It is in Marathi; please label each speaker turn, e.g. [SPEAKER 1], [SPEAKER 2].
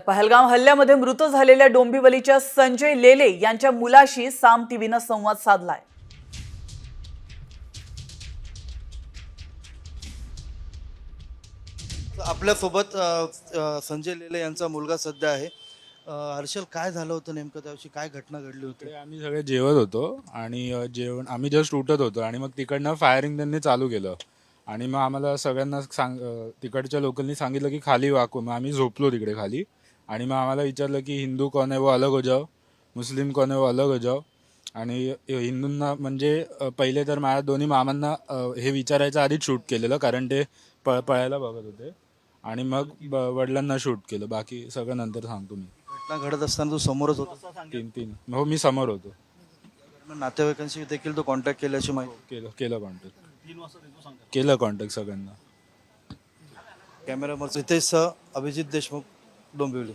[SPEAKER 1] पहलगाम हल्ल्यामध्ये मृत झालेल्या डोंबिवलीच्या संजय लेले यांच्या मुलाशी साम टीव्हीनं संवाद साधलाय।
[SPEAKER 2] आपल्यासोबत संजय लेले यांचा मुलगा सध्या आहे। हर्षल, काय झालं होतं नेमकं त्या दिवशी, काय घटना घडली होती?
[SPEAKER 3] आम्ही सगळे जेवत होतो आणि जेवण आम्ही जस्ट उठत होतो आणि मग तिकडनं फायरिंग त्यांनी चालू केलं आणि मग आम्हाला सगळ्यांना तिकडच्या लोकांनी सांगितलं की खाली वाकू। मग आम्ही झोपलो तिकडे खाली आणि मग आम्हाला विचारलं की हिंदू कौन है वो अलग हो जाओ, मुस्लिम कौन है वो अलग हो जाओ। आणि हिंदूंना म्हणजे पहिले तर माझ्या दोन्ही मामांना हे विचारायचं आधीच शूट केलेलं, कारण ते पळायला बघत होते आणि मग वडिलांना शूट केलं। बाकी सगळं नंतर सांगतो मी।
[SPEAKER 2] घटना घडत असताना तू समोरच होता?
[SPEAKER 3] तीन हो, मी समोर होतो।
[SPEAKER 2] मग नातेवाईकांशी देखील तो कॉन्टॅक्ट केल्याची माहिती?
[SPEAKER 3] केलं कॉन्टॅक्ट केलं कॉन्टॅक्ट सगळ्यांना।
[SPEAKER 2] कॅमेरामन रितेशसह अभिजित देशमुख, डोंबिवली।